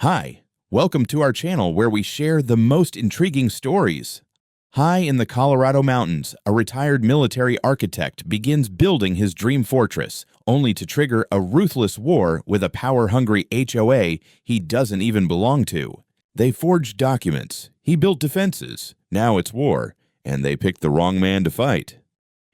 Hi, welcome to our channel where we share the most intriguing stories. High in the Colorado mountains, a retired military architect begins building his dream fortress, only to trigger a ruthless war with a power-hungry HOA he doesn't even belong to. They forged documents, he built defenses, now it's war, and they picked the wrong man to fight.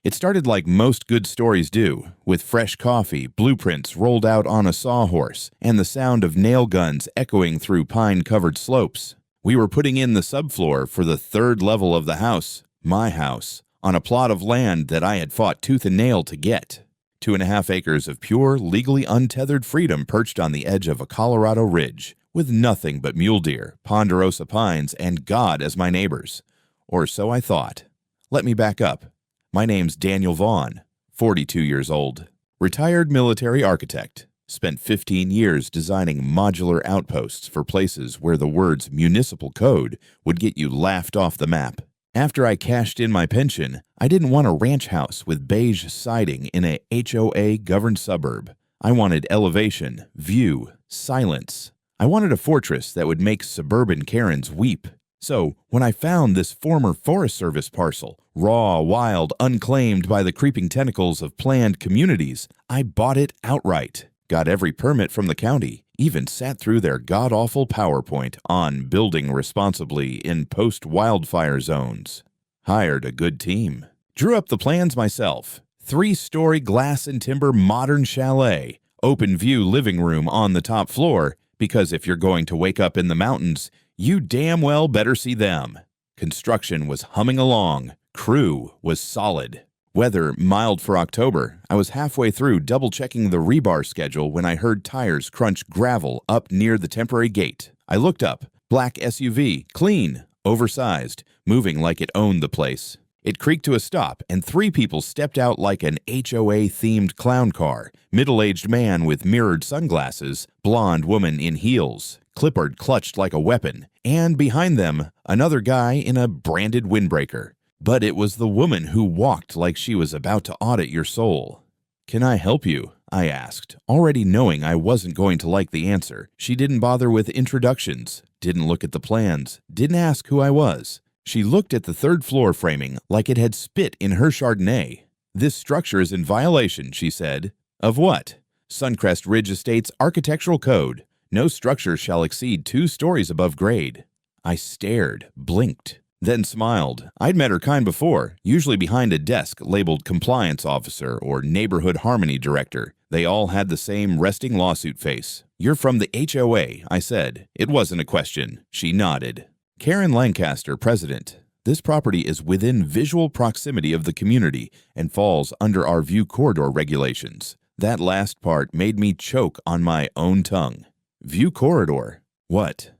It started like most good stories do, with fresh coffee, blueprints rolled out on a sawhorse, and the sound of nail guns echoing through pine-covered slopes. We were putting in the subfloor for the third level of the house, my house, on a plot of land that I had fought tooth and nail to get. 2.5 acres of pure, legally untethered freedom perched on the edge of a Colorado ridge, with nothing but mule deer, ponderosa pines, and God as my neighbors. Or so I thought. Let me back up. My name's Daniel Vaughn, 42 years old. Retired military architect. Spent 15 years designing modular outposts for places where the words municipal code would get you laughed off the map. After I cashed in my pension, I didn't want a ranch house with beige siding in a HOA-governed suburb. I wanted elevation, view, silence. I wanted a fortress that would make suburban Karens weep. So, when I found this former Forest Service parcel, raw, wild, unclaimed by the creeping tentacles of planned communities, I bought it outright. Got every permit from the county, even sat through their god-awful PowerPoint on building responsibly in post-wildfire zones. Hired a good team. Drew up the plans myself. 3-story glass and timber modern chalet, open view living room on the top floor, because if you're going to wake up in the mountains, you damn well better see them. Construction was humming along. Crew was solid. Weather mild for October. I was halfway through double-checking the rebar schedule when I heard tires crunch gravel up near the temporary gate. I looked up. Black SUV, clean, oversized, moving like it owned the place. It creaked to a stop, and 3 people stepped out like an HOA-themed clown car. Middle-aged man with mirrored sunglasses, blonde woman in heels, clipboard clutched like a weapon, and behind them, another guy in a branded windbreaker. But it was the woman who walked like she was about to audit your soul. "Can I help you?" I asked, already knowing I wasn't going to like the answer. She didn't bother with introductions, didn't look at the plans, didn't ask who I was. She looked at the third floor framing like it had spit in her Chardonnay. "This structure is in violation," she said. "Of what?" "Suncrest Ridge Estates Architectural Code. No structure shall exceed 2 stories above grade." I stared, blinked, then smiled. I'd met her kind before, usually behind a desk labeled compliance officer or neighborhood harmony director. They all had the same resting lawsuit face. "You're from the HOA," I said. It wasn't a question. She nodded. "Karen Lancaster, president. This property is within visual proximity of the community and falls under our view corridor regulations." That last part made me choke on my own tongue. View corridor? What?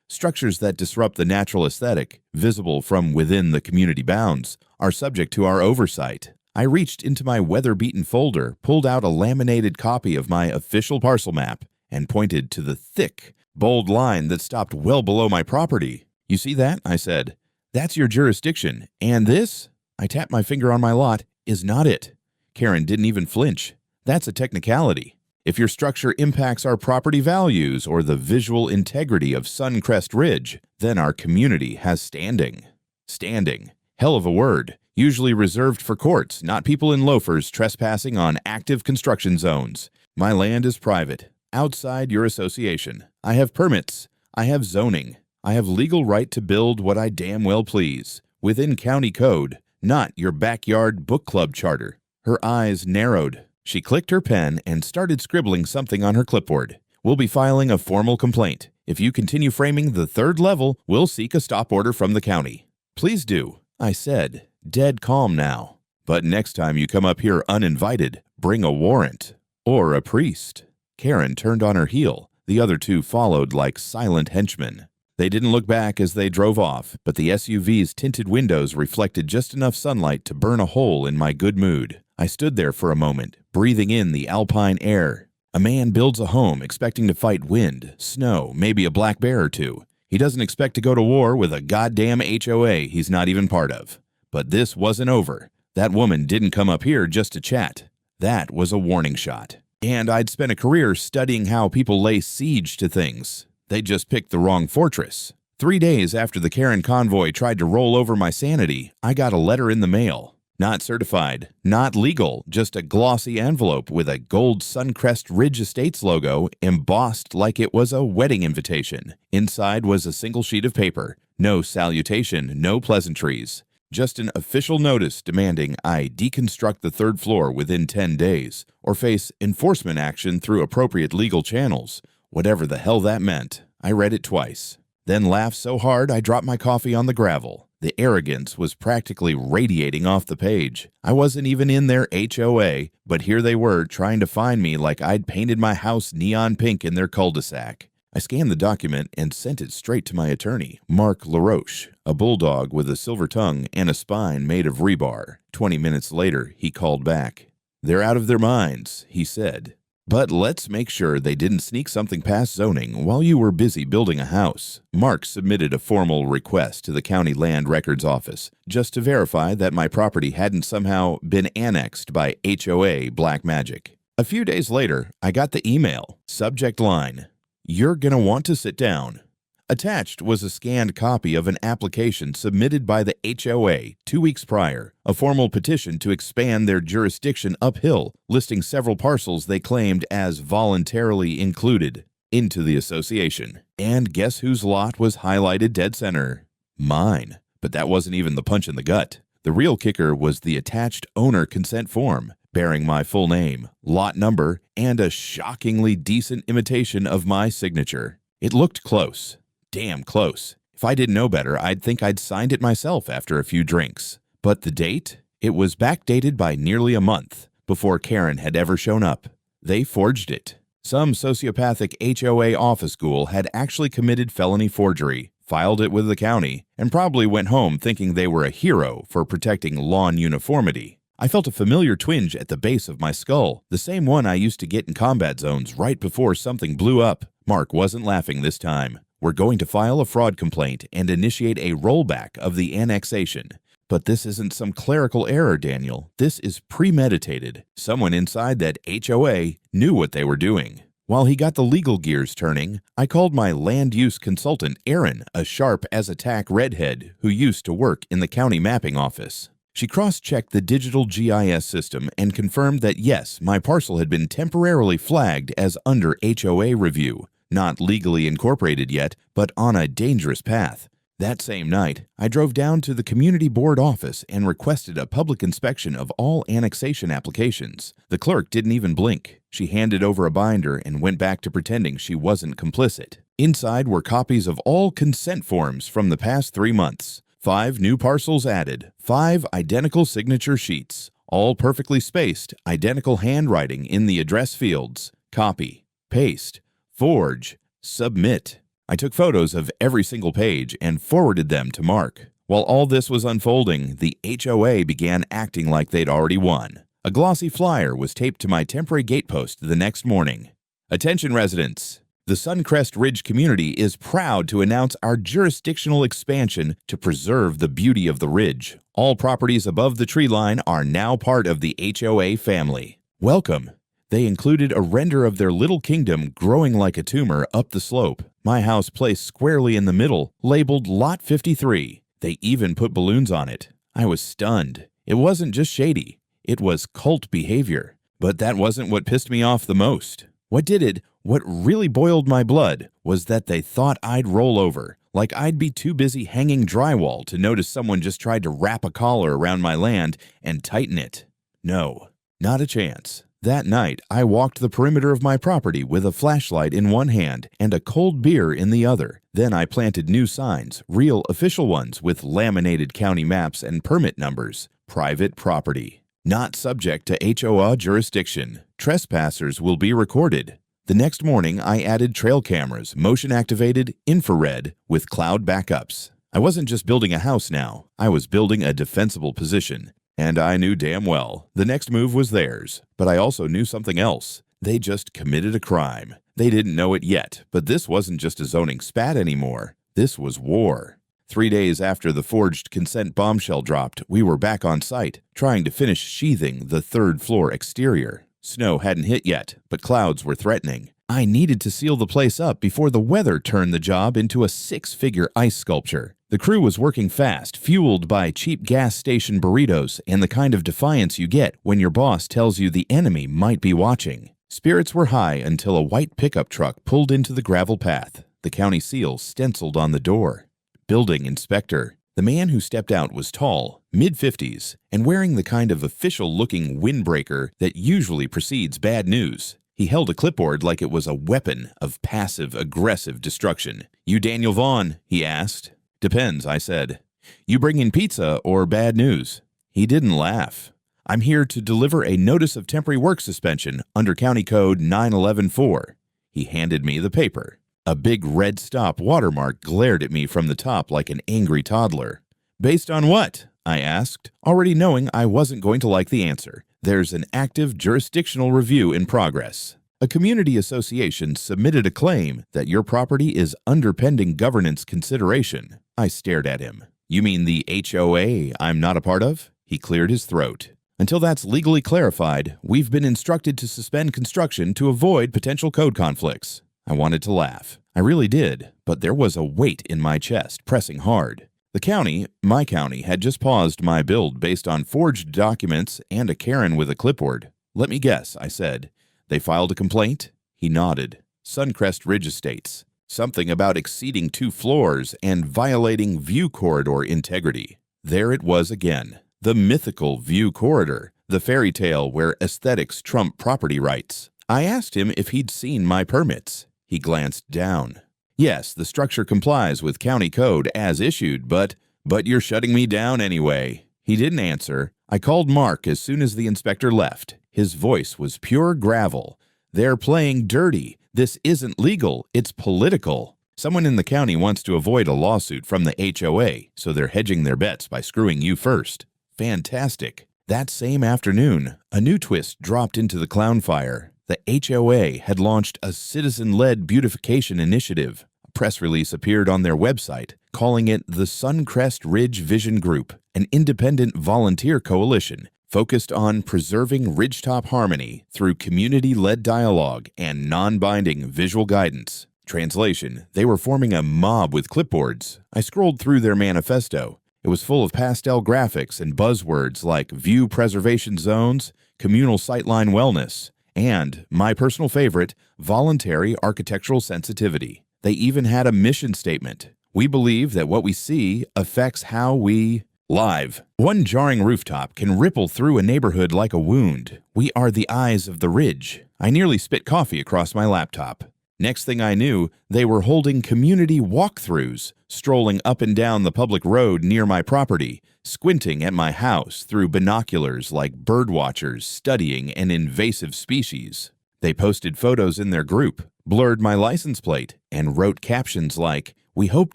Structures that disrupt the natural aesthetic, visible from within the community bounds, are subject to our oversight. I reached into my weather-beaten folder, pulled out a laminated copy of my official parcel map, and pointed to the thick, bold line that stopped well below my property. "You see that?" I said. "That's your jurisdiction, and this," I tapped my finger on my lot, "is not it." Karen didn't even flinch. "That's a technicality. If your structure impacts our property values or the visual integrity of Suncrest Ridge, then our community has standing." Standing. Hell of a word. Usually reserved for courts, not people in loafers trespassing on active construction zones. My land is private, outside your association. I have permits. I have zoning. I have legal right to build what I damn well please, within county code, not your backyard book club charter. Her eyes narrowed. She clicked her pen and started scribbling something on her clipboard. "We'll be filing a formal complaint. If you continue framing the 3rd level, we'll seek a stop order from the county." "Please do," I said, dead calm now. "But next time you come up here uninvited, bring a warrant. Or a priest." Karen turned on her heel. The other 2 followed like silent henchmen. They didn't look back as they drove off, but the SUV's tinted windows reflected just enough sunlight to burn a hole in my good mood. I stood there for a moment, breathing in the alpine air. A man builds a home expecting to fight wind, snow, maybe a black bear or 2. He doesn't expect to go to war with a goddamn HOA he's not even part of. But this wasn't over. That woman didn't come up here just to chat. That was a warning shot. And I'd spent a career studying how people lay siege to things. They just picked the wrong fortress. 3 days after the Karen convoy tried to roll over my sanity, I got a letter in the mail. Not certified, not legal, just a glossy envelope with a gold Suncrest Ridge Estates logo embossed like it was a wedding invitation. Inside was a single sheet of paper. No salutation, no pleasantries. Just an official notice demanding I deconstruct the 3rd floor within 10 days or face enforcement action through appropriate legal channels. Whatever the hell that meant. I read it twice. Then laughed so hard I dropped my coffee on the gravel. The arrogance was practically radiating off the page. I wasn't even in their HOA, but here they were trying to find me like I'd painted my house neon pink in their cul-de-sac. I scanned the document and sent it straight to my attorney, Mark LaRoche, a bulldog with a silver tongue and a spine made of rebar. 20 minutes later, he called back. "They're out of their minds," he said. "But let's make sure they didn't sneak something past zoning while you were busy building a house." Mark submitted a formal request to the County Land Records Office just to verify that my property hadn't somehow been annexed by HOA black magic. A few days later, I got the email. Subject line, "You're gonna want to sit down." Attached was a scanned copy of an application submitted by the HOA 2 weeks prior, a formal petition to expand their jurisdiction uphill, listing several parcels they claimed as voluntarily included into the association. And guess whose lot was highlighted dead center? Mine. But that wasn't even the punch in the gut. The real kicker was the attached owner consent form, bearing my full name, lot number, and a shockingly decent imitation of my signature. It looked close. Damn close. If I didn't know better, I'd think I'd signed it myself after a few drinks. But the date? It was backdated by nearly a month before Karen had ever shown up. They forged it. Some sociopathic HOA office ghoul had actually committed felony forgery, filed it with the county, and probably went home thinking they were a hero for protecting lawn uniformity. I felt a familiar twinge at the base of my skull, the same one I used to get in combat zones right before something blew up. Mark wasn't laughing this time. "We're going to file a fraud complaint and initiate a rollback of the annexation. But this isn't some clerical error, Daniel. This is premeditated. Someone inside that HOA knew what they were doing." While he got the legal gears turning, I called my land use consultant, Erin, a sharp-as-a-tack redhead who used to work in the county mapping office. She cross-checked the digital GIS system and confirmed that yes, my parcel had been temporarily flagged as under HOA review. Not legally incorporated yet, but on a dangerous path. That same night, I drove down to the community board office and requested a public inspection of all annexation applications. The clerk didn't even blink. She handed over a binder and went back to pretending she wasn't complicit. Inside were copies of all consent forms from the past 3 months. 5 new parcels added, 5 identical signature sheets, all perfectly spaced, identical handwriting in the address fields. Copy, paste, forge, submit. I took photos of every single page and forwarded them to Mark. While all this was unfolding, the HOA began acting like they'd already won. A glossy flyer was taped to my temporary gatepost the next morning. "Attention residents! The Suncrest Ridge community is proud to announce our jurisdictional expansion to preserve the beauty of the ridge. All properties above the tree line are now part of the HOA family. Welcome." They included a render of their little kingdom growing like a tumor up the slope. My house placed squarely in the middle, labeled Lot 53. They even put balloons on it. I was stunned. It wasn't just shady. It was cult behavior. But that wasn't what pissed me off the most. What really boiled my blood was that they thought I'd roll over, like I'd be too busy hanging drywall to notice someone just tried to wrap a collar around my land and tighten it. No, not a chance. That night, I walked the perimeter of my property with a flashlight in one hand and a cold beer in the other. Then I planted new signs, real official ones with laminated county maps and permit numbers. Private property. Not subject to HOA jurisdiction. Trespassers will be recorded. The next morning, I added trail cameras, motion-activated, infrared, with cloud backups. I wasn't just building a house now. I was building a defensible position. And I knew damn well the next move was theirs. But I also knew something else. They just committed a crime. They didn't know it yet, but this wasn't just a zoning spat anymore. This was war. 3 days after the forged consent bombshell dropped, we were back on site, trying to finish sheathing the 3rd floor exterior. Snow hadn't hit yet, but clouds were threatening. I needed to seal the place up before the weather turned the job into a six-figure ice sculpture. The crew was working fast, fueled by cheap gas station burritos and the kind of defiance you get when your boss tells you the enemy might be watching. Spirits were high until a white pickup truck pulled into the gravel path, the county seal stenciled on the door. Building inspector. The man who stepped out was tall, mid-50s, and wearing the kind of official-looking windbreaker that usually precedes bad news. He held a clipboard like it was a weapon of passive-aggressive destruction. "You Daniel Vaughn?" he asked. "Depends," I said. "You bringing pizza or bad news?" He didn't laugh. "I'm here to deliver a notice of temporary work suspension under County Code 9114. He handed me the paper. A big red stop watermark glared at me from the top like an angry toddler. "Based on what?" I asked, already knowing I wasn't going to like the answer. "There's an active jurisdictional review in progress. A community association submitted a claim that your property is under pending governance consideration." I stared at him. "You mean the HOA I'm not a part of?" He cleared his throat. "Until that's legally clarified, we've been instructed to suspend construction to avoid potential code conflicts." I wanted to laugh. I really did, but there was a weight in my chest, pressing hard. The county, my county, had just paused my build based on forged documents and a Karen with a clipboard. "Let me guess," I said. "They filed a complaint?" He nodded. "Suncrest Ridge Estates. Something about exceeding 2 floors and violating view corridor integrity." There it was again. The mythical view corridor, the fairy tale where aesthetics trump property rights. I asked him if he'd seen my permits. He glanced down. "Yes, the structure complies with county code as issued, but you're shutting me down anyway." He didn't answer. I called Mark as soon as the inspector left. His voice was pure gravel. "They're playing dirty. This isn't legal. It's political. Someone in the county wants to avoid a lawsuit from the HOA, so they're hedging their bets by screwing you first." Fantastic. That same afternoon, a new twist dropped into the clown fire. The HOA had launched a citizen-led beautification initiative. A press release appeared on their website, calling it the Suncrest Ridge Vision Group, an independent volunteer coalition focused on preserving ridgetop harmony through community-led dialogue and non-binding visual guidance. Translation: they were forming a mob with clipboards. I scrolled through their manifesto. It was full of pastel graphics and buzzwords like view preservation zones, communal sightline wellness, and, my personal favorite, voluntary architectural sensitivity. They even had a mission statement. "We believe that what we see affects how we live. One jarring rooftop can ripple through a neighborhood like a wound. We are the eyes of the ridge." I nearly spit coffee across my laptop. Next thing I knew, they were holding community walkthroughs, strolling up and down the public road near my property, squinting at my house through binoculars like birdwatchers studying an invasive species. They posted photos in their group, blurred my license plate, and wrote captions like, "We hope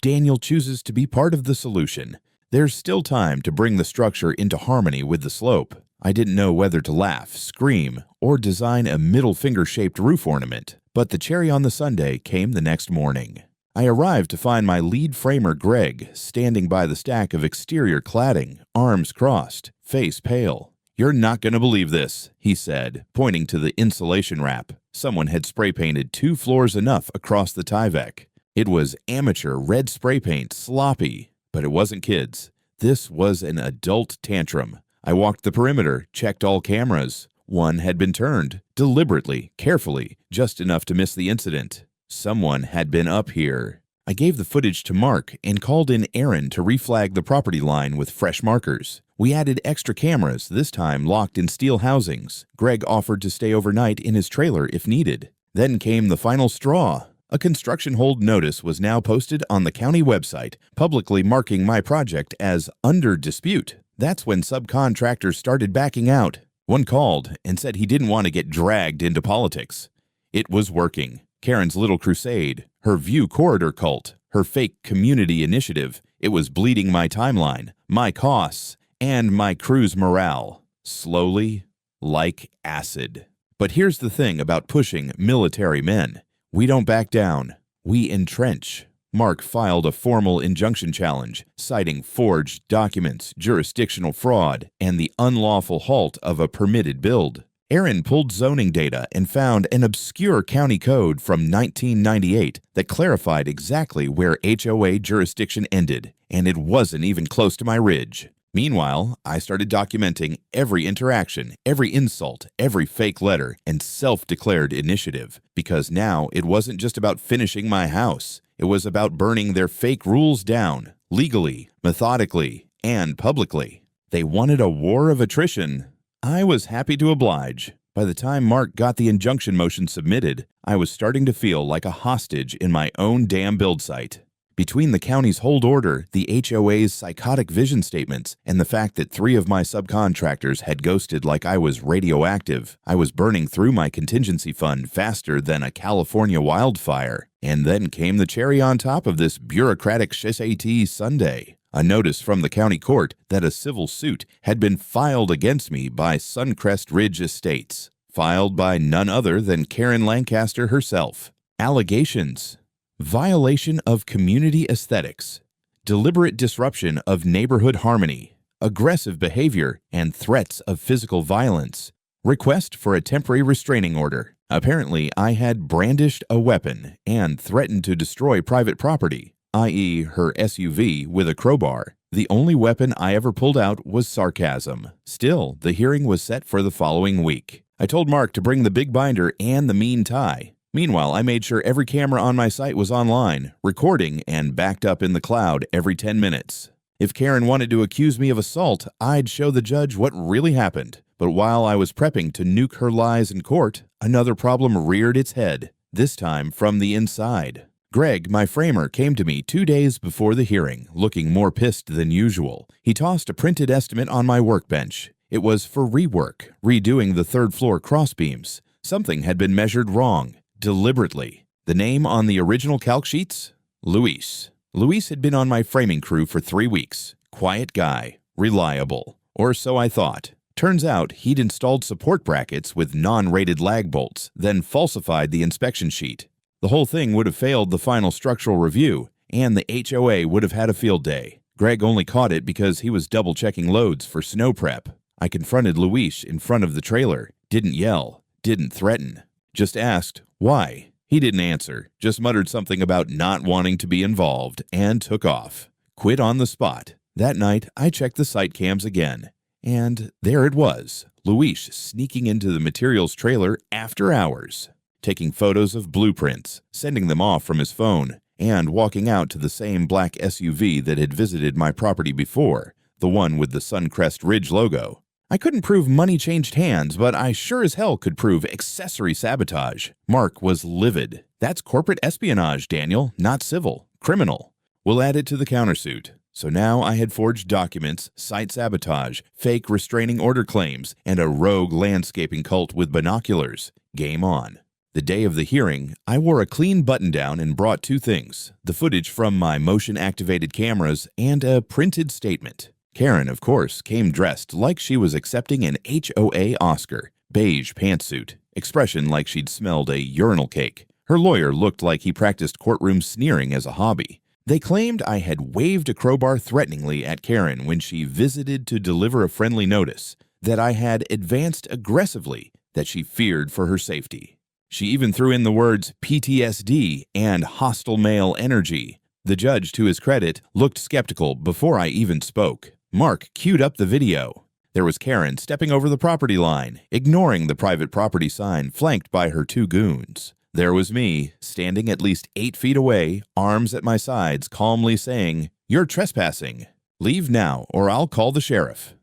Daniel chooses to be part of the solution. There's still time to bring the structure into harmony with the slope." I didn't know whether to laugh, scream, or design a middle finger-shaped roof ornament, but the cherry on the sundae came the next morning. I arrived to find my lead framer, Greg, standing by the stack of exterior cladding, arms crossed, face pale. "You're not going to believe this," he said, pointing to the insulation wrap. Someone had spray-painted 2 floors enough across the Tyvek. It was amateur red spray paint, sloppy, but it wasn't kids. This was an adult tantrum. I walked the perimeter, checked all cameras. One had been turned, deliberately, carefully, just enough to miss the incident. Someone had been up here. I gave the footage to Mark and called in Aaron to reflag the property line with fresh markers. We added extra cameras, this time locked in steel housings. Greg offered to stay overnight in his trailer if needed. Then came the final straw. A construction hold notice was now posted on the county website, publicly marking my project as under dispute. That's when subcontractors started backing out. One called and said he didn't want to get dragged into politics. It was working. Karen's little crusade, her view corridor cult, her fake community initiative. It was bleeding my timeline, my costs, and my crew's morale. Slowly, like acid. But here's the thing about pushing military men. We don't back down. We entrench. Mark filed a formal injunction challenge, citing forged documents, jurisdictional fraud, and the unlawful halt of a permitted build. Aaron pulled zoning data and found an obscure county code from 1998 that clarified exactly where HOA jurisdiction ended, and it wasn't even close to my ridge. Meanwhile, I started documenting every interaction, every insult, every fake letter, and self-declared initiative, because now it wasn't just about finishing my house. It was about burning their fake rules down, legally, methodically, and publicly. They wanted a war of attrition. I was happy to oblige. By the time Mark got the injunction motion submitted, I was starting to feel like a hostage in my own damn build site. Between the county's hold order, the HOA's psychotic vision statements, and the fact that 3 of my subcontractors had ghosted like I was radioactive, I was burning through my contingency fund faster than a California wildfire. And then came the cherry on top of this bureaucratic shitty Sunday. A notice from the county court that a civil suit had been filed against me by Suncrest Ridge Estates, filed by none other than Karen Lancaster herself. Allegations: violation of community aesthetics, deliberate disruption of neighborhood harmony, aggressive behavior, and threats of physical violence. Request for a temporary restraining order. Apparently, I had brandished a weapon and threatened to destroy private property, i.e. her SUV, with a crowbar. The only weapon I ever pulled out was sarcasm. Still, the hearing was set for the following week. I told Mark to bring the big binder and the mean tie. Meanwhile, I made sure every camera on my site was online, recording, and backed up in the cloud every 10 minutes. If Karen wanted to accuse me of assault, I'd show the judge what really happened. But while I was prepping to nuke her lies in court, another problem reared its head, this time from the inside. Greg, my framer, came to me 2 days before the hearing, looking more pissed than usual. He tossed a printed estimate on my workbench. It was for rework, redoing the third-floor crossbeams. Something had been measured wrong. Deliberately. The name on the original calc sheets? Luis. Luis had been on my framing crew for 3 weeks. Quiet guy. Reliable. Or so I thought. Turns out he'd installed support brackets with non-rated lag bolts, then falsified the inspection sheet. The whole thing would have failed the final structural review, and the HOA would have had a field day. Greg only caught it because he was double-checking loads for snow prep. I confronted Luis in front of the trailer. Didn't yell. Didn't threaten. Just asked, why? He didn't answer, just muttered something about not wanting to be involved, and took off. Quit on the spot. That night, I checked the site cams again. And there it was, Luis sneaking into the materials trailer after hours, taking photos of blueprints, sending them off from his phone, and walking out to the same black SUV that had visited my property before, the one with the Suncrest Ridge logo. I couldn't prove money changed hands, but I sure as hell could prove accessory sabotage. Mark was livid. That's corporate espionage, Daniel, not civil. Criminal. We'll add it to the countersuit. So now I had forged documents, site sabotage, fake restraining order claims, and a rogue landscaping cult with binoculars. Game on. The day of the hearing, I wore a clean button-down and brought 2 things: the footage from my motion-activated cameras and a printed statement. Karen, of course, came dressed like she was accepting an HOA Oscar. Beige pantsuit, expression like she'd smelled a urinal cake. Her lawyer looked like he practiced courtroom sneering as a hobby. They claimed I had waved a crowbar threateningly at Karen when she visited to deliver a friendly notice, that I had advanced aggressively, that she feared for her safety. She even threw in the words PTSD and hostile male energy. The judge, to his credit, looked skeptical before I even spoke. Mark queued up the video. There was Karen stepping over the property line, ignoring the private property sign flanked by her 2 goons. There was me, standing at least 8 feet away, arms at my sides, calmly saying, "You're trespassing. Leave now, or I'll call the sheriff."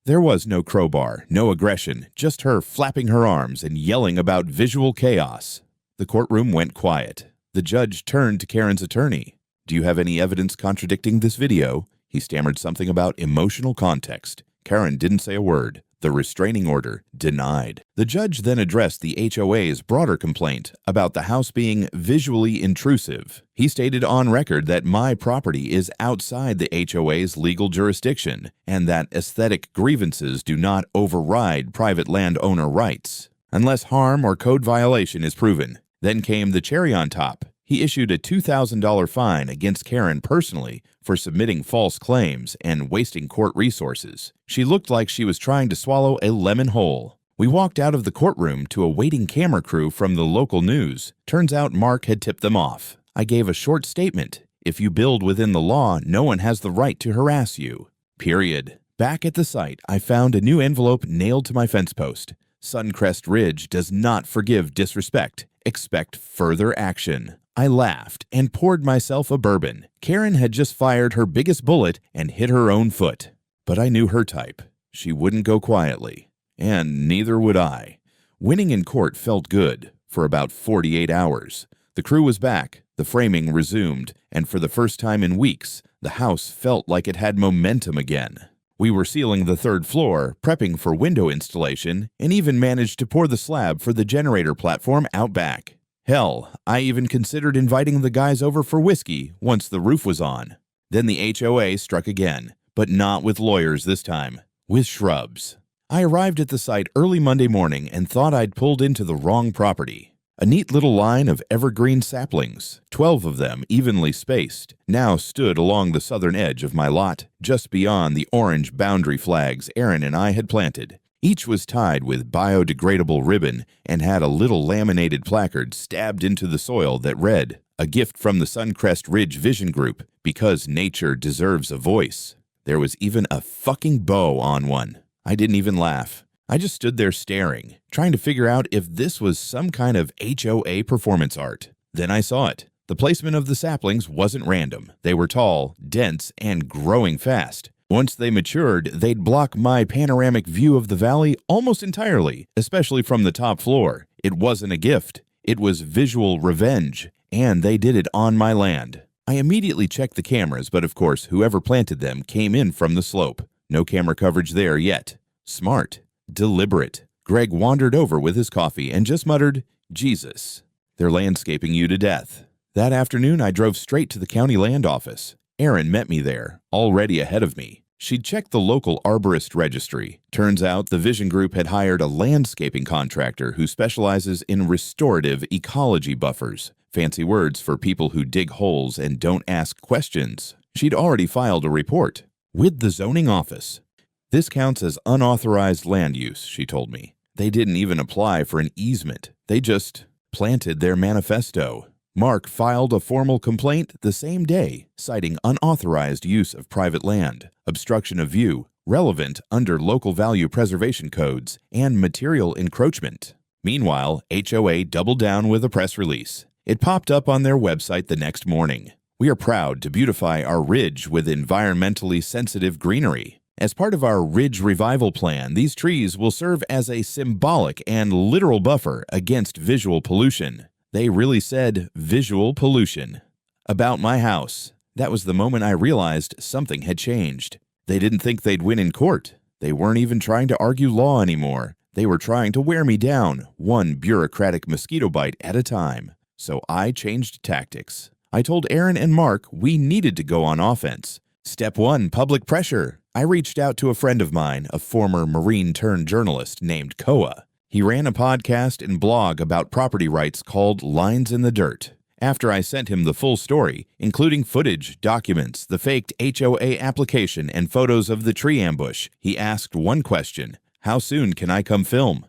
There was no crowbar, no aggression, just her flapping her arms and yelling about visual chaos. The courtroom went quiet. The judge turned to Karen's attorney. "Do you have any evidence contradicting this video?" He stammered something about emotional context. Karen didn't say a word. The restraining order denied. The judge then addressed the HOA's broader complaint about the house being visually intrusive. He stated on record that my property is outside the HOA's legal jurisdiction and that aesthetic grievances do not override private landowner rights, unless harm or code violation is proven. Then came the cherry on top. He issued a $2,000 fine against Karen personally for submitting false claims and wasting court resources. She looked like she was trying to swallow a lemon whole. We walked out of the courtroom to a waiting camera crew from the local news. Turns out Mark had tipped them off. I gave a short statement. If you build within the law, no one has the right to harass you. Period. Back at the site, I found a new envelope nailed to my fence post. Suncrest Ridge does not forgive disrespect. Expect further action. I laughed and poured myself a bourbon. Karen had just fired her biggest bullet and hit her own foot. But I knew her type. She wouldn't go quietly. And neither would I. Winning in court felt good for about 48 hours. The crew was back, the framing resumed, and for the first time in weeks, the house felt like it had momentum again. We were sealing the third floor, prepping for window installation, and even managed to pour the slab for the generator platform out back. Hell, I even considered inviting the guys over for whiskey once the roof was on. Then the HOA struck again, but not with lawyers this time, with shrubs. I arrived at the site early Monday morning and thought I'd pulled into the wrong property. A neat little line of evergreen saplings, 12 of them evenly spaced, now stood along the southern edge of my lot, just beyond the orange boundary flags Aaron and I had planted. Each was tied with biodegradable ribbon and had a little laminated placard stabbed into the soil that read, "A gift from the Suncrest Ridge Vision Group, because nature deserves a voice." There was even a fucking bow on one. I didn't even laugh. I just stood there staring, trying to figure out if this was some kind of HOA performance art. Then I saw it. The placement of the saplings wasn't random. They were tall, dense, and growing fast. Once they matured, they'd block my panoramic view of the valley almost entirely, especially from the top floor. It wasn't a gift. It was visual revenge, and they did it on my land. I immediately checked the cameras, but of course, whoever planted them came in from the slope. No camera coverage there yet. Smart. Deliberate. Greg wandered over with his coffee and just muttered, "Jesus. They're landscaping you to death." That afternoon, I drove straight to the county land office. Erin met me there, already ahead of me. She'd checked the local arborist registry. Turns out the Vision Group had hired a landscaping contractor who specializes in restorative ecology buffers. Fancy words for people who dig holes and don't ask questions. She'd already filed a report with the zoning office. This counts as unauthorized land use, she told me. They didn't even apply for an easement. They just planted their manifesto. Mark filed a formal complaint the same day, citing unauthorized use of private land, obstruction of view, relevant under local value preservation codes, and material encroachment. Meanwhile, HOA doubled down with a press release. It popped up on their website the next morning. "We are proud to beautify our ridge with environmentally sensitive greenery. As part of our Ridge Revival Plan, these trees will serve as a symbolic and literal buffer against visual pollution." They really said visual pollution. About my house. That was the moment I realized something had changed. They didn't think they'd win in court. They weren't even trying to argue law anymore. They were trying to wear me down, one bureaucratic mosquito bite at a time. So I changed tactics. I told Aaron and Mark we needed to go on offense. Step 1, public pressure. I reached out to a friend of mine, a former Marine-turned-journalist named HOA. He ran a podcast and blog about property rights called Lines in the Dirt. After I sent him the full story, including footage, documents, the faked HOA application, and photos of the tree ambush, he asked one question: "How soon can I come film?"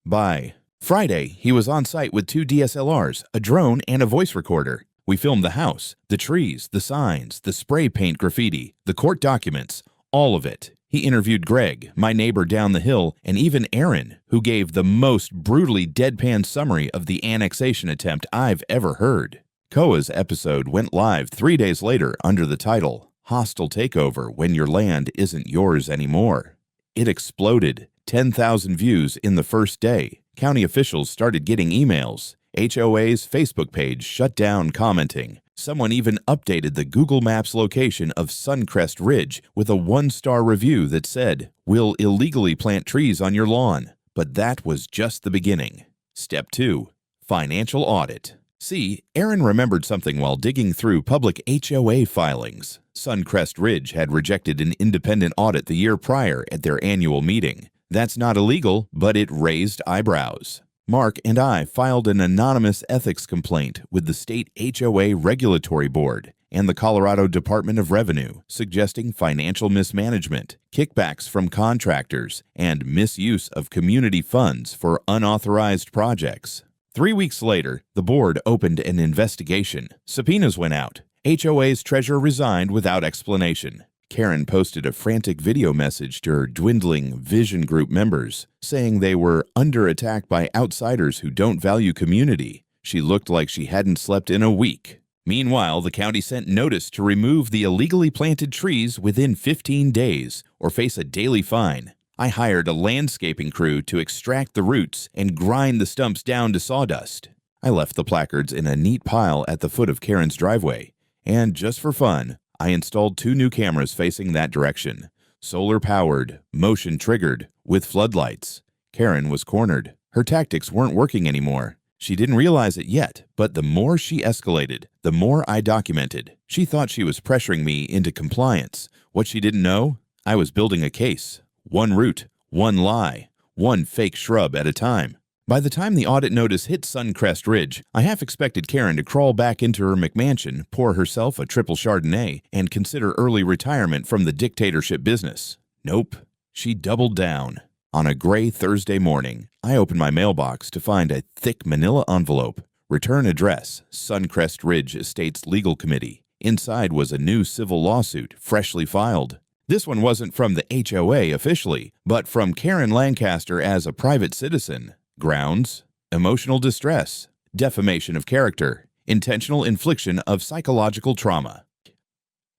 By Friday, he was on site with 2 DSLRs, a drone, and a voice recorder. We filmed the house, the trees, the signs, the spray paint graffiti, the court documents, all of it. He interviewed Greg, my neighbor down the hill, and even Aaron, who gave the most brutally deadpan summary of the annexation attempt I've ever heard. Koa's episode went live 3 days later under the title, "Hostile Takeover When Your Land Isn't Yours Anymore." It exploded, 10,000 views in the first day. County officials started getting emails. HOA's Facebook page shut down commenting. Someone even updated the Google Maps location of Suncrest Ridge with a 1-star review that said, "We'll illegally plant trees on your lawn." But that was just the beginning. Step 2, financial audit. See, Aaron remembered something while digging through public HOA filings. Suncrest Ridge had rejected an independent audit the year prior at their annual meeting. That's not illegal, but it raised eyebrows. Mark and I filed an anonymous ethics complaint with the state HOA regulatory board. and the Colorado Department of Revenue, suggesting financial mismanagement, kickbacks from contractors, and misuse of community funds for unauthorized projects. 3 weeks later, the board opened an investigation. Subpoenas went out. HOA's treasurer resigned without explanation. Karen posted a frantic video message to her dwindling Vision Group members, saying they were under attack by outsiders who don't value community. She looked like she hadn't slept in a week. Meanwhile, the county sent notice to remove the illegally planted trees within 15 days or face a daily fine. I hired a landscaping crew to extract the roots and grind the stumps down to sawdust. I left the placards in a neat pile at the foot of Karen's driveway, and just for fun, I installed 2 new cameras facing that direction, solar-powered, motion-triggered, with floodlights. Karen was cornered. Her tactics weren't working anymore. She didn't realize it yet, but the more she escalated, the more I documented. She thought she was pressuring me into compliance. What she didn't know? I was building a case. One root, one lie, one fake shrub at a time. By the time the audit notice hit Suncrest Ridge, I half expected Karen to crawl back into her McMansion, pour herself a triple Chardonnay, and consider early retirement from the dictatorship business. Nope. She doubled down. On a gray Thursday morning, I opened my mailbox to find a thick manila envelope. Return address, Suncrest Ridge Estates Legal Committee. Inside was a new civil lawsuit, freshly filed. This one wasn't from the HOA officially, but from Karen Lancaster as a private citizen. Grounds: emotional distress, defamation of character, intentional infliction of psychological trauma.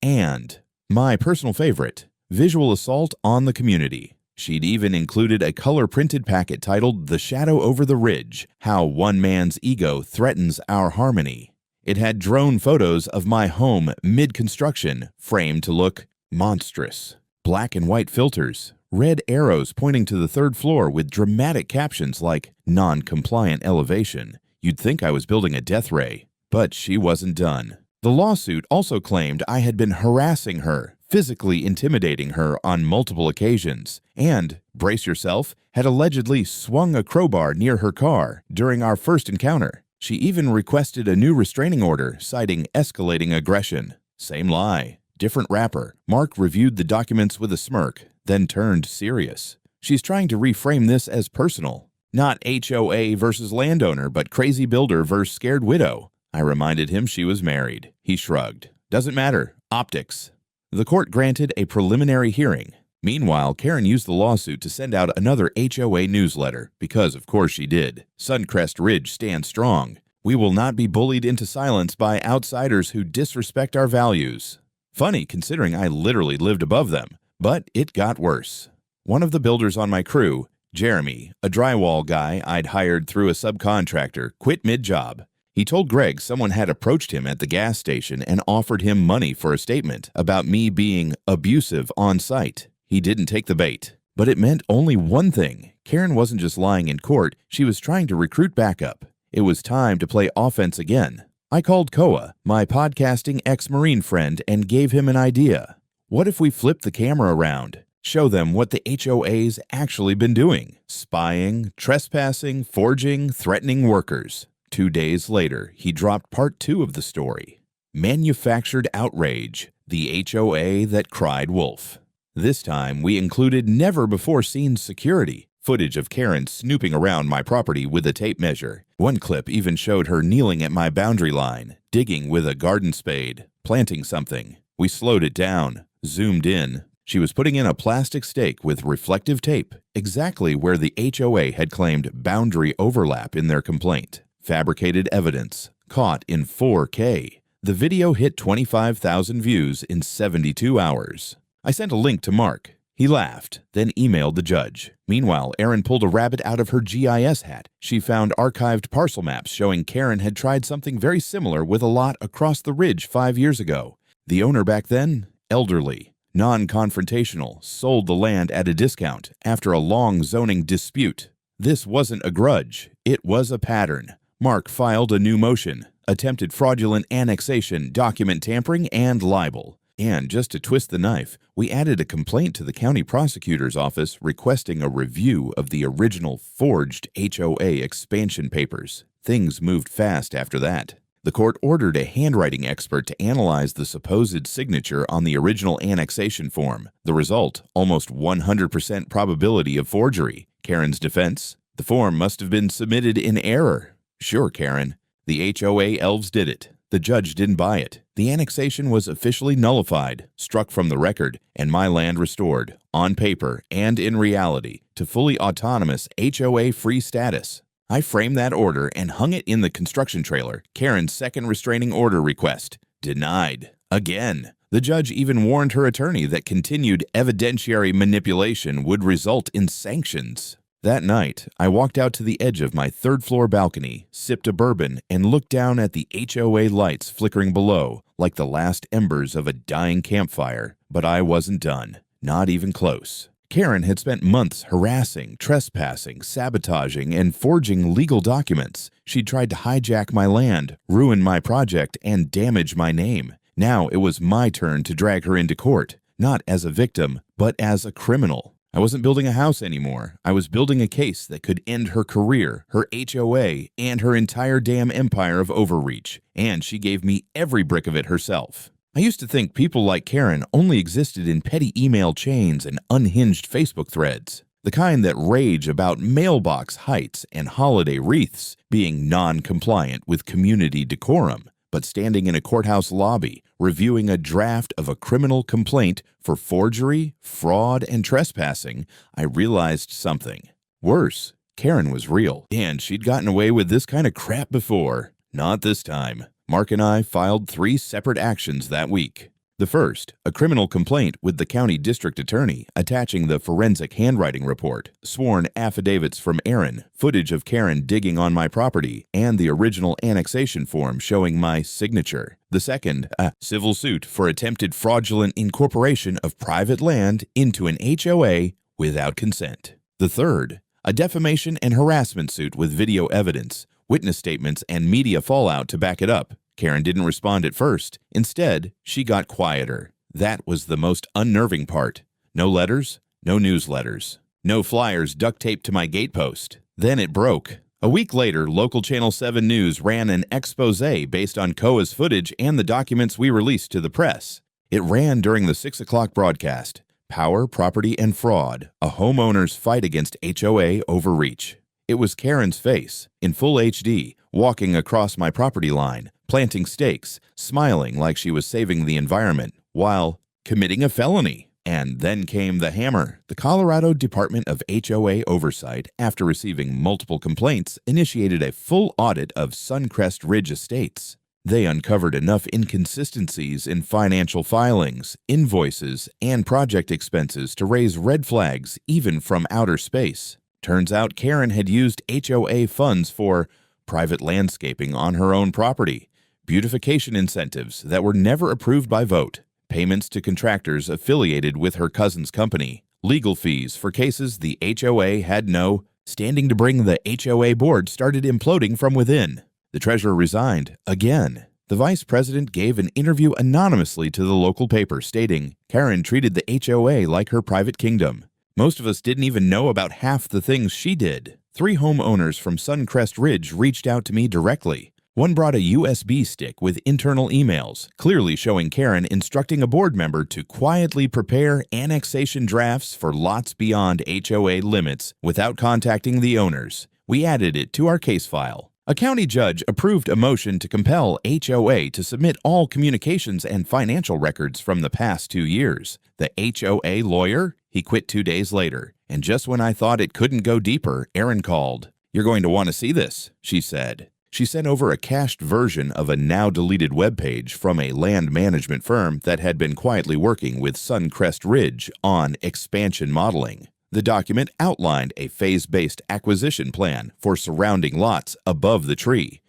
And my personal favorite, visual assault on the community. She'd even included a color-printed packet titled "The Shadow Over the Ridge: How One Man's Ego Threatens Our Harmony." It had drone photos of my home mid-construction, framed to look monstrous. Black and white filters, red arrows pointing to the 3rd floor with dramatic captions like "non-compliant elevation." You'd think I was building a death ray, but she wasn't done. The lawsuit also claimed I had been harassing her, physically intimidating her on multiple occasions, and, brace yourself, had allegedly swung a crowbar near her car during our first encounter. She even requested a new restraining order, citing escalating aggression. Same lie, different wrapper. Mark reviewed the documents with a smirk, then turned serious. She's trying to reframe this as personal. Not HOA versus landowner, but crazy builder versus scared widow. I reminded him she was married. He shrugged. Doesn't matter. Optics. The court granted a preliminary hearing. Meanwhile, Karen used the lawsuit to send out another HOA newsletter, because of course she did. Suncrest Ridge stands strong. We will not be bullied into silence by outsiders who disrespect our values. Funny, considering I literally lived above them. But it got worse. One of the builders on my crew, Jeremy, a drywall guy I'd hired through a subcontractor, quit mid-job. He told Greg someone had approached him at the gas station and offered him money for a statement about me being abusive on site. He didn't take the bait. But it meant only one thing. Karen wasn't just lying in court, she was trying to recruit backup. It was time to play offense again. I called Koa, my podcasting ex-Marine friend, and gave him an idea. What if we flip the camera around? Show them what the HOA's actually been doing. Spying, trespassing, forging, threatening workers. 2 days later, he dropped part 2 of the story. Manufactured Outrage, the HOA that cried wolf. This time, we included never-before-seen security, footage of Karen snooping around my property with a tape measure. One clip even showed her kneeling at my boundary line, digging with a garden spade, planting something. We slowed it down, zoomed in. She was putting in a plastic stake with reflective tape, exactly where the HOA had claimed boundary overlap in their complaint. Fabricated evidence, caught in 4K. The video hit 25,000 views in 72 hours. I sent a link to Mark. He laughed, then emailed the judge. Meanwhile, Erin pulled a rabbit out of her GIS hat. She found archived parcel maps showing Karen had tried something very similar with a lot across the ridge 5 years ago. The owner back then, elderly, non-confrontational, sold the land at a discount after a long zoning dispute. This wasn't a grudge, it was a pattern. Mark filed a new motion, attempted fraudulent annexation, document tampering, and libel. And just to twist the knife, we added a complaint to the county prosecutor's office requesting a review of the original forged HOA expansion papers. Things moved fast after that. The court ordered a handwriting expert to analyze the supposed signature on the original annexation form. The result, almost 100% probability of forgery. Karen's defense? The form must have been submitted in error. Sure, Karen. The HOA elves did it. The judge didn't buy it. The annexation was officially nullified, struck from the record, and my land restored, on paper and in reality, to fully autonomous HOA-free status. I framed that order and hung it in the construction trailer. Karen's second restraining order request. Denied. Again. The judge even warned her attorney that continued evidentiary manipulation would result in sanctions. That night, I walked out to the edge of my third-floor balcony, sipped a bourbon, and looked down at the HOA lights flickering below, like the last embers of a dying campfire. But I wasn't done. Not even close. Karen had spent months harassing, trespassing, sabotaging, and forging legal documents. She'd tried to hijack my land, ruin my project, and damage my name. Now it was my turn to drag her into court, not as a victim, but as a criminal. I wasn't building a house anymore. I was building a case that could end her career, her HOA, and her entire damn empire of overreach. And she gave me every brick of it herself. I used to think people like Karen only existed in petty email chains and unhinged Facebook threads, the kind that rage about mailbox heights and holiday wreaths being non-compliant with community decorum. But standing in a courthouse lobby, reviewing a draft of a criminal complaint for forgery, fraud, and trespassing, I realized something. Worse, Karen was real, and she'd gotten away with this kind of crap before. Not this time. Mark and I filed 3 separate actions that week. The first, a criminal complaint with the county district attorney attaching the forensic handwriting report, sworn affidavits from Aaron, footage of Karen digging on my property, and the original annexation form showing my signature. The second, a civil suit for attempted fraudulent incorporation of private land into an HOA without consent. The third, a defamation and harassment suit with video evidence, witness statements, and media fallout to back it up. Karen didn't respond at first. Instead, she got quieter. That was the most unnerving part. No letters, no newsletters, no flyers duct taped to my gatepost. Then it broke. A week later, local Channel 7 News ran an expose based on HOA's footage and the documents we released to the press. It ran during the 6 o'clock broadcast. Power, Property, and Fraud, a homeowner's fight against HOA overreach. It was Karen's face, in full HD, walking across my property line, planting stakes, smiling like she was saving the environment, while committing a felony. And then came the hammer. The Colorado Department of HOA Oversight, after receiving multiple complaints, initiated a full audit of Suncrest Ridge Estates. They uncovered enough inconsistencies in financial filings, invoices, and project expenses to raise red flags even from outer space. Turns out Karen had used HOA funds for private landscaping on her own property, beautification incentives that were never approved by vote, payments to contractors affiliated with her cousin's company, legal fees for cases the HOA had no standing to bring. The HOA board started imploding from within. The treasurer resigned again. The vice president gave an interview anonymously to the local paper stating Karen treated the HOA like her private kingdom. Most of us didn't even know about half the things she did. 3 homeowners from Suncrest Ridge reached out to me directly. One brought a USB stick with internal emails, clearly showing Karen instructing a board member to quietly prepare annexation drafts for lots beyond HOA limits without contacting the owners. We added it to our case file. A county judge approved a motion to compel HOA to submit all communications and financial records from the past 2 years. The HOA lawyer? He quit 2 days later. And just when I thought it couldn't go deeper, Erin called. "You're going to want to see this," she said. She sent over a cached version of a now-deleted webpage from a land management firm that had been quietly working with Suncrest Ridge on expansion modeling. The document outlined a phase-based acquisition plan for surrounding lots above the tree,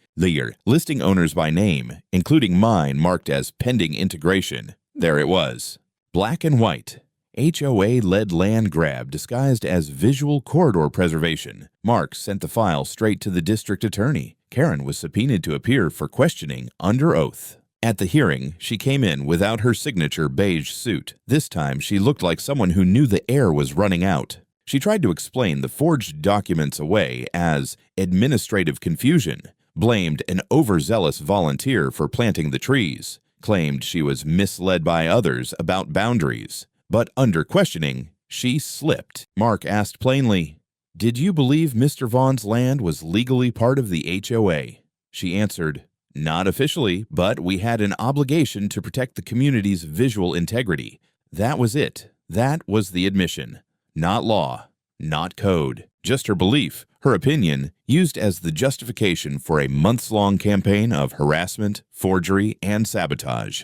listing owners by name, including mine marked as pending integration. There it was. Black and white. HOA-led land grab disguised as visual corridor preservation. Mark sent the file straight to the district attorney. Karen was subpoenaed to appear for questioning under oath. At the hearing, she came in without her signature beige suit. This time, she looked like someone who knew the air was running out. She tried to explain the forged documents away as administrative confusion, blamed an overzealous volunteer for planting the trees, claimed she was misled by others about boundaries. But under questioning, she slipped. Mark asked plainly, "Did you believe Mr. Vaughn's land was legally part of the HOA?" She answered, "Not officially, but we had an obligation to protect the community's visual integrity." That was it. That was the admission. Not law, not code, just her belief, her opinion, used as the justification for a months-long campaign of harassment, forgery, and sabotage.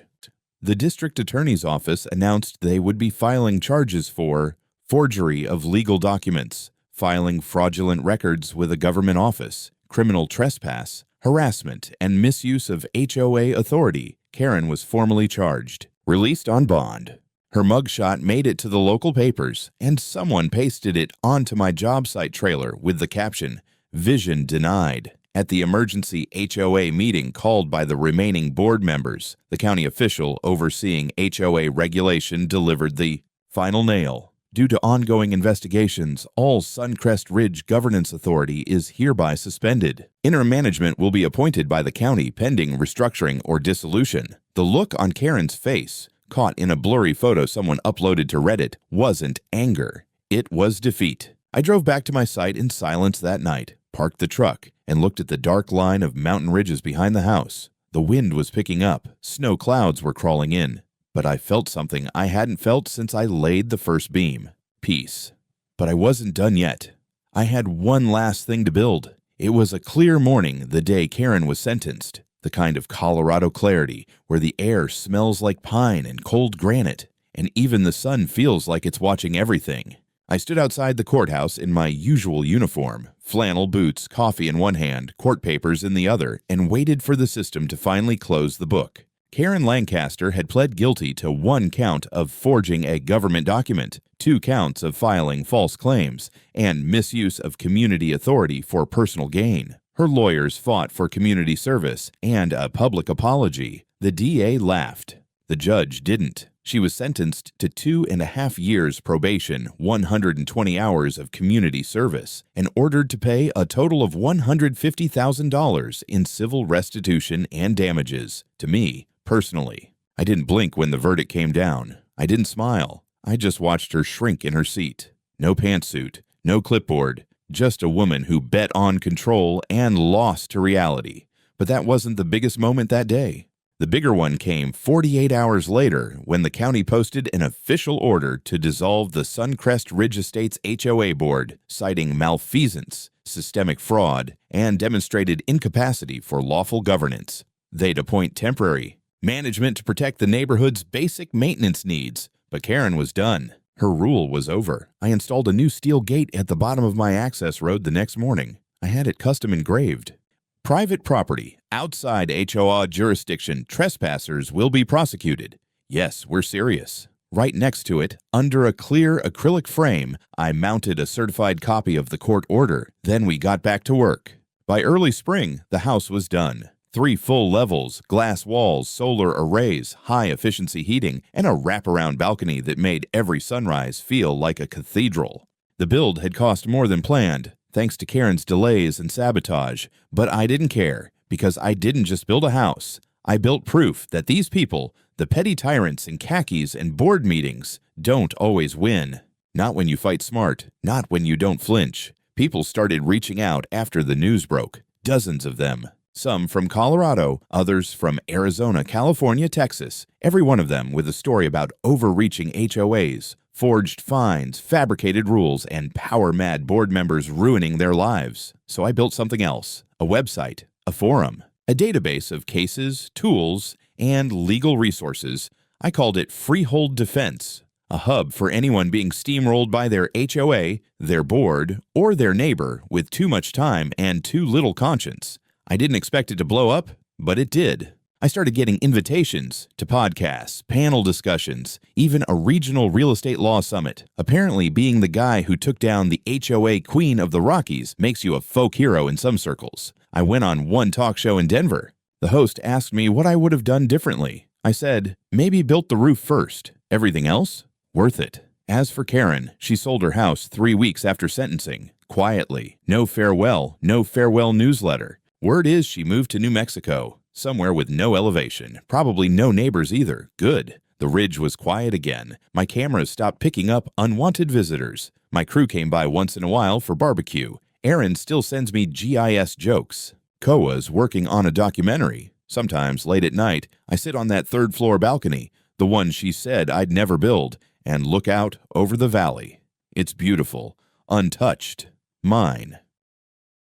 The district attorney's office announced they would be filing charges for forgery of legal documents, filing fraudulent records with a government office, criminal trespass, harassment, and misuse of HOA authority. Karen was formally charged, released on bond. Her mugshot made it to the local papers, and someone pasted it onto my job site trailer with the caption, "Vision denied." At the emergency HOA meeting called by the remaining board members, the county official overseeing HOA regulation delivered the final nail. Due to ongoing investigations, all Suncrest Ridge Governance Authority is hereby suspended. Interim management will be appointed by the county pending restructuring or dissolution. The look on Karen's face, caught in a blurry photo someone uploaded to Reddit, wasn't anger. It was defeat. I drove back to my site in silence that night, parked the truck, and looked at the dark line of mountain ridges behind the house. The wind was picking up. Snow clouds were crawling in. But I felt something I hadn't felt since I laid the first beam. Peace. But I wasn't done yet. I had one last thing to build. It was a clear morning the day Karen was sentenced. The kind of Colorado clarity where the air smells like pine and cold granite, and even the sun feels like it's watching everything. I stood outside the courthouse in my usual uniform, flannel boots, coffee in one hand, court papers in the other, and waited for the system to finally close the book. Karen Lancaster had pled guilty to 1 count of forging a government document, 2 counts of filing false claims, and misuse of community authority for personal gain. Her lawyers fought for community service and a public apology. The DA laughed. The judge didn't. She was sentenced to 2.5 years probation, 120 hours of community service, and ordered to pay a total of $150,000 in civil restitution and damages to me. Personally, I didn't blink when the verdict came down. I didn't smile. I just watched her shrink in her seat. No pantsuit, no clipboard, just a woman who bet on control and lost to reality. But that wasn't the biggest moment that day. The bigger one came 48 hours later when the county posted an official order to dissolve the Suncrest Ridge Estates HOA board, citing malfeasance, systemic fraud, and demonstrated incapacity for lawful governance. They'd appoint temporary management to protect the neighborhood's basic maintenance needs, but Karen was done. Her rule was over. I installed a new steel gate at the bottom of my access road the next morning. I had it custom engraved. Private property, outside HOA jurisdiction, trespassers will be prosecuted. Yes, we're serious. Right next to it, under a clear acrylic frame, I mounted a certified copy of the court order. Then we got back to work. By early spring, the house was done. 3 full levels, glass walls, solar arrays, high-efficiency heating, and a wraparound balcony that made every sunrise feel like a cathedral. The build had cost more than planned, thanks to Karen's delays and sabotage, but I didn't care, because I didn't just build a house. I built proof that these people, the petty tyrants in khakis and board meetings, don't always win. Not when you fight smart, not when you don't flinch. People started reaching out after the news broke, dozens of them. Some from Colorado, others from Arizona, California, Texas, every one of them with a story about overreaching HOAs, forged fines, fabricated rules, and power-mad board members ruining their lives. So I built something else, a website, a forum, a database of cases, tools, and legal resources. I called it Freehold Defense, a hub for anyone being steamrolled by their HOA, their board, or their neighbor with too much time and too little conscience. I didn't expect it to blow up, but it did. I started getting invitations to podcasts, panel discussions, even a regional real estate law summit. Apparently, being the guy who took down the HOA queen of the Rockies makes you a folk hero in some circles. I went on one talk show in Denver. The host asked me what I would have done differently. I said, maybe built the roof first. Everything else? Worth it. As for Karen, she sold her house 3 weeks after sentencing. Quietly. No farewell newsletter. Word is she moved to New Mexico, somewhere with no elevation, probably no neighbors either. Good. The ridge was quiet again. My cameras stopped picking up unwanted visitors. My crew came by once in a while for barbecue. Erin still sends me GIS jokes. Koa's working on a documentary. Sometimes, late at night, I sit on that third-floor balcony, the one she said I'd never build, and look out over the valley. It's beautiful, untouched, mine.